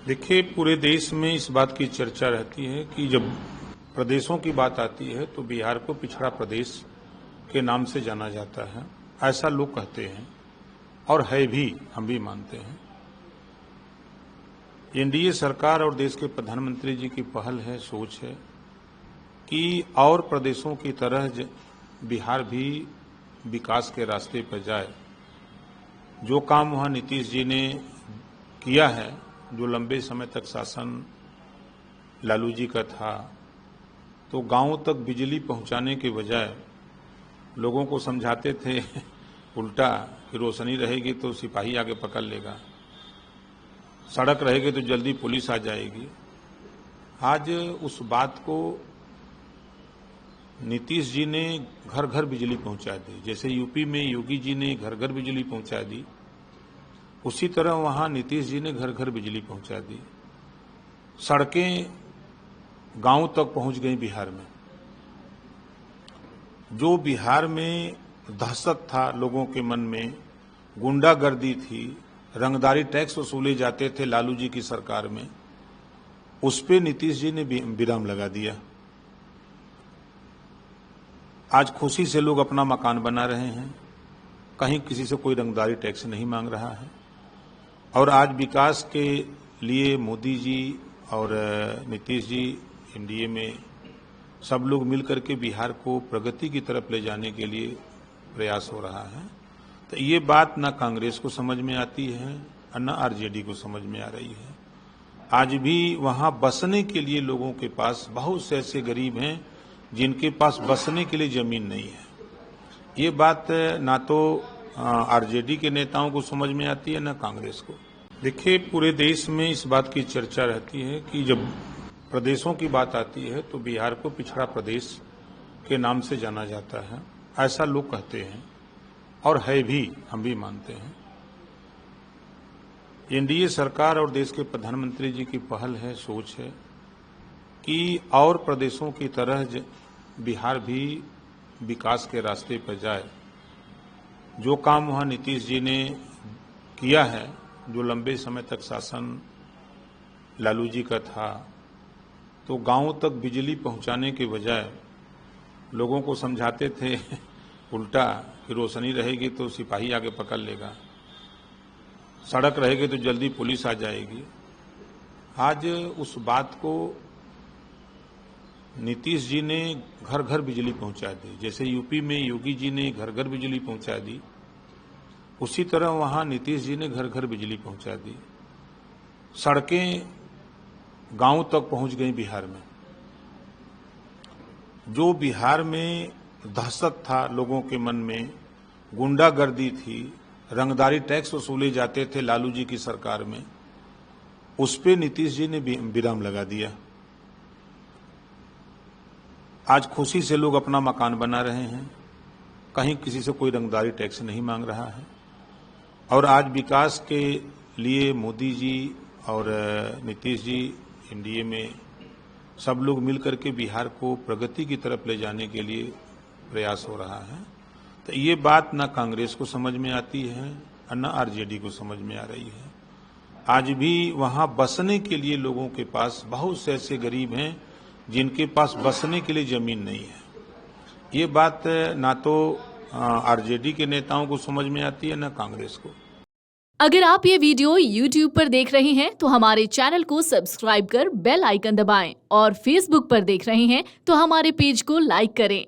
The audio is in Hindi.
देखिए, पूरे देश में इस बात की चर्चा रहती है कि जब प्रदेशों की बात आती है तो बिहार को पिछड़ा प्रदेश के नाम से जाना जाता है। ऐसा लोग कहते हैं और है भी, हम भी मानते हैं। एनडीए सरकार और देश के प्रधानमंत्री जी की पहल है, सोच है कि और प्रदेशों की तरह बिहार भी विकास के रास्ते पर जाए। जो काम वहाँ नीतीश जी ने किया है, जो लंबे समय तक शासन लालू जी का था, तो गांवों तक बिजली पहुंचाने के बजाय लोगों को समझाते थे उल्टा कि रोशनी रहेगी तो सिपाही आगे पकड़ लेगा, सड़क रहेगी तो जल्दी पुलिस आ जाएगी। आज उस बात को नीतीश जी ने घर घर बिजली पहुंचा दी। जैसे यूपी में योगी जी ने घर घर बिजली पहुंचा दी, उसी तरह वहां नीतीश जी ने घर घर बिजली पहुंचा दी। सड़कें गांव तक पहुंच गई बिहार में। जो बिहार में दहशत था लोगों के मन में, गुंडागर्दी थी, रंगदारी टैक्स वसूले जाते थे लालू जी की सरकार में, उस पे नीतीश जी ने विराम लगा दिया। आज खुशी से लोग अपना मकान बना रहे हैं, कहीं किसी से कोई रंगदारी टैक्स नहीं मांग रहा है। और आज विकास के लिए मोदी जी और नीतीश जी एनडीए में सब लोग मिलकर के बिहार को प्रगति की तरफ ले जाने के लिए प्रयास हो रहा है। तो ये बात ना कांग्रेस को समझ में आती है और न आरजेडी को समझ में आ रही है। आज भी वहां बसने के लिए लोगों के पास बहुत से ऐसे गरीब हैं जिनके पास बसने के लिए जमीन नहीं है। ये बात ना तो आरजेडी के नेताओं को समझ में आती है न कांग्रेस को। देखिए, पूरे देश में इस बात की चर्चा रहती है कि जब प्रदेशों की बात आती है तो बिहार को पिछड़ा प्रदेश के नाम से जाना जाता है। ऐसा लोग कहते हैं और है भी, हम भी मानते हैं। एनडीए सरकार और देश के प्रधानमंत्री जी की पहल है, सोच है कि और प्रदेशों की तरह बिहार भी विकास के रास्ते पर जाए। जो काम वहाँ नीतीश जी ने किया है, जो लंबे समय तक शासन लालू जी का था, तो गांवों तक बिजली पहुंचाने के बजाय लोगों को समझाते थे उल्टा कि रोशनी रहेगी तो सिपाही आगे पकड़ लेगा, सड़क रहेगी तो जल्दी पुलिस आ जाएगी। आज उस बात को नीतीश जी ने घर घर बिजली पहुंचा दी। जैसे यूपी में योगी जी ने घर घर बिजली पहुंचा दी, उसी तरह वहां नीतीश जी ने घर घर बिजली पहुंचा दी। सड़कें गांव तक पहुंच गई बिहार में। जो बिहार में दहशत था लोगों के मन में, गुंडागर्दी थी, रंगदारी टैक्स वसूले जाते थे लालू जी की सरकार में, उस पे नीतीश जी ने विराम लगा दिया। आज खुशी से लोग अपना मकान बना रहे हैं, कहीं किसी से कोई रंगदारी टैक्स नहीं मांग रहा है। और आज विकास के लिए मोदी जी और नीतीश जी एनडीए में सब लोग मिलकर के बिहार को प्रगति की तरफ ले जाने के लिए प्रयास हो रहा है। तो ये बात ना कांग्रेस को समझ में आती है और न आरजेडी को समझ में आ रही है। आज भी वहां बसने के लिए लोगों के पास बहुत से ऐसे गरीब हैं जिनके पास बसने के लिए जमीन नहीं है। ये बात ना तो आरजेडी के नेताओं को समझ में आती है न कांग्रेस को। अगर आप ये वीडियो YouTube पर देख रहे हैं तो हमारे चैनल को सब्सक्राइब कर बेल आइकन दबाएं और Facebook पर देख रहे हैं तो हमारे पेज को लाइक करें।